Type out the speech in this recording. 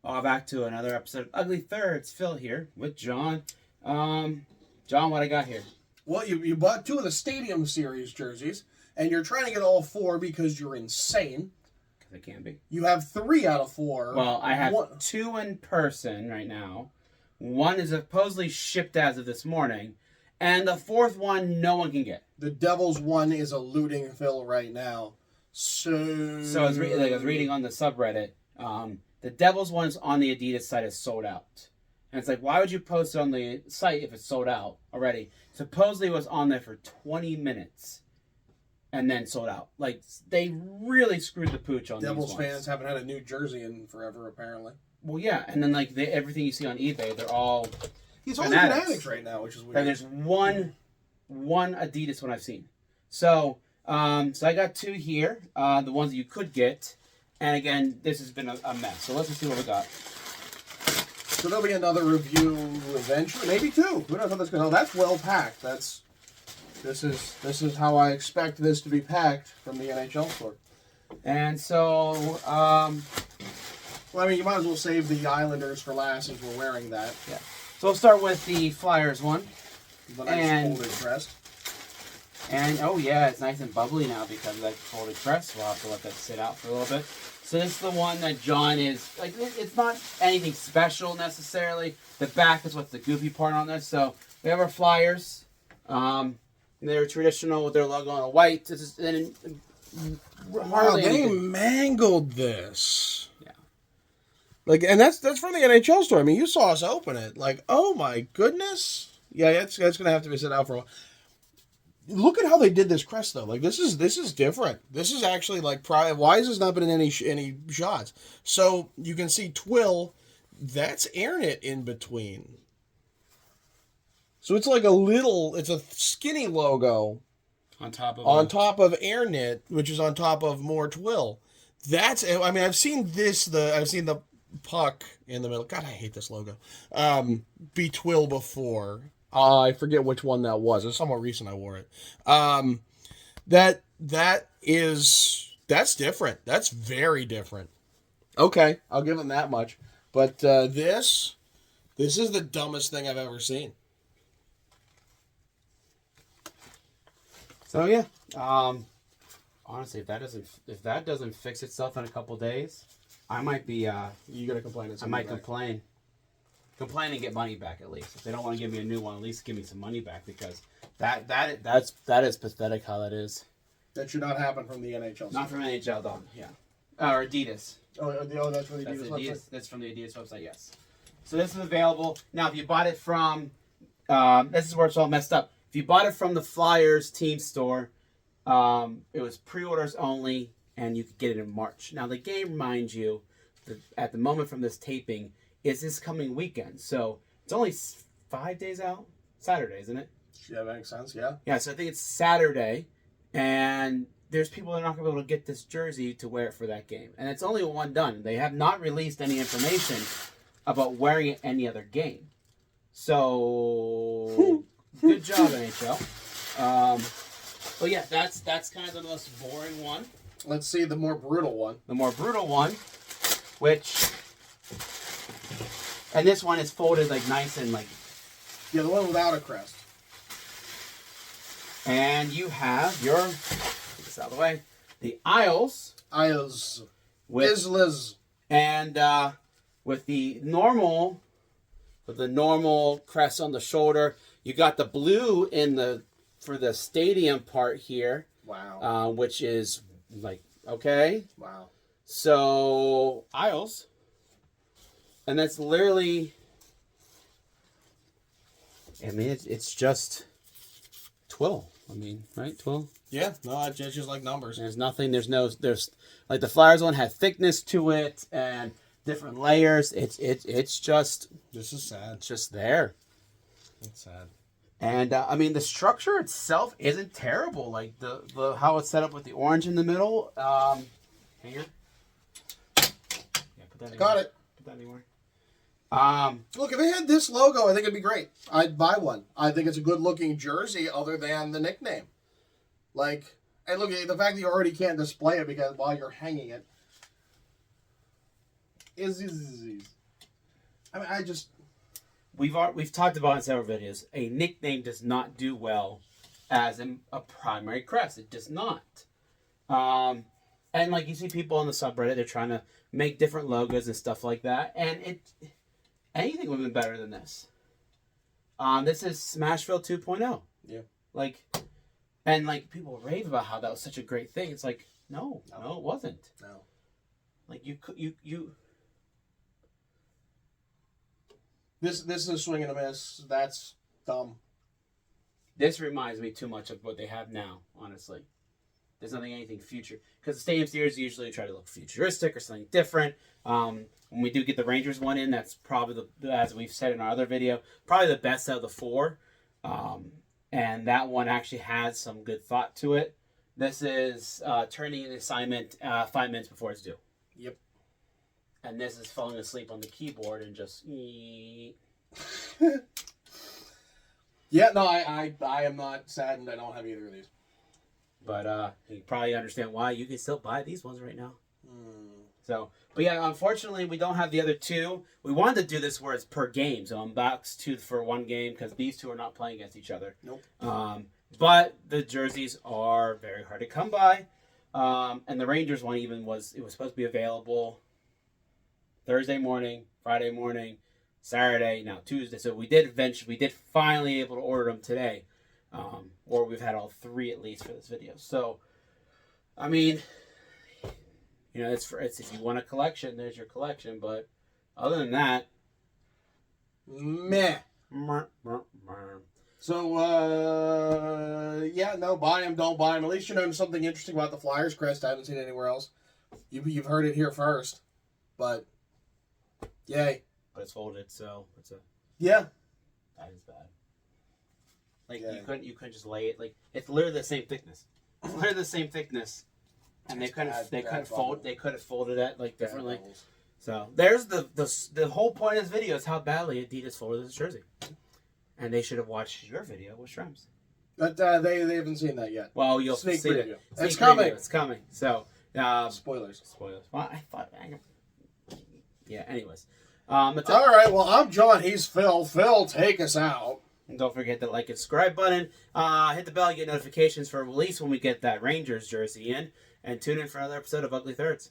Back to another episode of Ugly Thirds. Phil here with John. John, what I got here? Well, you bought 2 of the Stadium Series jerseys, and you're trying to get all 4 because you're insane. Because it can be. You have 3 out of 4. Well, I have 2 in person right now. One is supposedly shipped as of this morning, and the 4th one no one can get. The Devils one is eluding Phil right now. So I was reading on the subreddit. The Devils one is on the Adidas site is sold out. And it's like, why would you post it on the site if it's sold out already? Supposedly it was on there for 20 minutes and then sold out. Like, they really screwed the pooch on Devils these ones. fans haven't had a new jersey in forever, apparently. Well, yeah, and then like everything you see on eBay, they're all He's only Fanatics right now, which is weird. And there's one Adidas one I've seen. So I got 2 here, the ones that you could get. And again, this has been a mess. So let's just see what we got. So there'll be another review eventually, maybe 2. Who knows how that's going to go? That's well packed. This is how I expect this to be packed from the NHL store. And so, well, I mean, you might as well save the Islanders for last since we're wearing that. Yeah. So we'll start with the Flyers one. The nice folded crest. And oh yeah, it's nice and bubbly now because of that folded crest. We'll have to let that sit out for a little bit. So this is the one that John is, like, it's not anything special necessarily. The back is what's the goofy part on this. So we have our Flyers. They're traditional with their logo on the white. This is, wow, they mangled this. Yeah. Like, and that's from the NHL store. I mean, you saw us open it. Like, oh my goodness. Yeah, that's going to have to be set out for a while. Look at how they did this crest, though. Like, this is different. This is actually, like, why has this not been in any shots? So, you can see Twill, that's Airnet in between. So, it's like it's a skinny logo. On top of Airnet, which is on top of more Twill. I've seen the puck in the middle. God, I hate this logo. Be Twill before. I forget which one that was. It's somewhat recent I wore it. That's different. That's very different. Okay, I'll give them that much. But this is the dumbest thing I've ever seen. So yeah, honestly, if that doesn't fix itself in a couple days, I might be. You gonna complain? I might complain and get money back at least. If they don't want to give me a new one, at least give me some money back because that is pathetic how that is. That should not happen from the NHL. Not from NHL, though. Yeah, or Adidas. Oh, that's from the Adidas website. That's from the Adidas website. Yes. So this is available now. If you bought it from, this is where it's all messed up. If you bought it from the Flyers team store, it was pre-orders only, and you could get it in March. Now the game, mind you, at the moment from this taping, is this coming weekend. So it's only 5 days out. Saturday, isn't it? Yeah, that makes sense, yeah. Yeah, so I think it's Saturday, and there's people that are not going to be able to get this jersey to wear it for that game. And it's only one done. They have not released any information about wearing it any other game. So, good job, NHL. But yeah, that's kind of the most boring one. Let's see the more brutal one. The more brutal one, which... And this one is folded like nice and like... Yeah, the one without a crest. And you have your... Get this out of the way. The Isles. Islas. And with the normal crest on the shoulder. You got the blue for the stadium part here. Wow. Which is like, okay. Wow. So, Isles. And that's literally, I mean, it's just Twill. I mean, right? Twill? Yeah, no, it's just like numbers. There's nothing, there's like the Flyers one had thickness to it and different layers. It's just. This is sad. It's just there. It's sad. And, I mean, the structure itself isn't terrible. Like, the how it's set up with the orange in the middle. Hanger. Yeah, put that Got it. Put that anywhere. Look, if it had this logo, I think it'd be great. I'd buy one. I think it's a good-looking jersey other than the nickname. Like, and look, the fact that you already can't display it because while you're hanging it is I mean, I just We've talked about in several videos. A nickname does not do well as a primary crest. It does not. And like you see people on the subreddit, they're trying to make different logos and stuff like that, and anything would have been better than this. This is Smashville 2.0. Yeah. Like, and like people rave about how that was such a great thing. It's like, no, it wasn't. No. Like you. This is a swing and a miss. That's dumb. This reminds me too much of what they have now, honestly. There's nothing anything future. Because the Stadium Series usually try to look futuristic or something different. When we do get the Rangers one in, that's probably, as we've said in our other video, probably the best out of the four. And that one actually has some good thought to it. This is turning an assignment 5 minutes before it's due. Yep. And this is falling asleep on the keyboard and just... Yeah, no, I am not saddened. I don't have either of these. But you probably understand why you can still buy these ones right now. So, but yeah, unfortunately, we don't have the other two. We wanted to do this where it's per game, so unbox 2 for 1 game because these two are not playing against each other. Nope. But the jerseys are very hard to come by, and the Rangers one it was supposed to be available Thursday morning, Friday morning, Saturday, now Tuesday. So we did finally able to order them today. Or we've had all 3 at least for this video. So, I mean, you know, it's if you want a collection, there's your collection. But other than that, meh. So, yeah, no, buy them, don't buy them. At least you know something interesting about the Flyers crest. I haven't seen it anywhere else. You've heard it here first. But, yay. But it's folded, so it's yeah. That is bad. Like Yeah. you couldn't just lay it like it's literally the same thickness. It's literally the same thickness, and they It's could bad, have bad fold bubble. they could have folded it like differently. Yeah, bubbles. So there's the whole point of this video is how badly Adidas folded this jersey, and they should have watched your video with Shrimps. But they haven't seen that yet. Well, you'll Sneak see preview. it. It's Sneak coming. preview. It's coming. So Spoilers. spoilers. Well, I thought. Yeah. Anyways, All right, well, I'm John. He's Phil. Phil, take us out. and don't forget the like and subscribe button. Hit the bell, get notifications for release when we get that Rangers jersey in. And tune in for another episode of Ugly Thirds.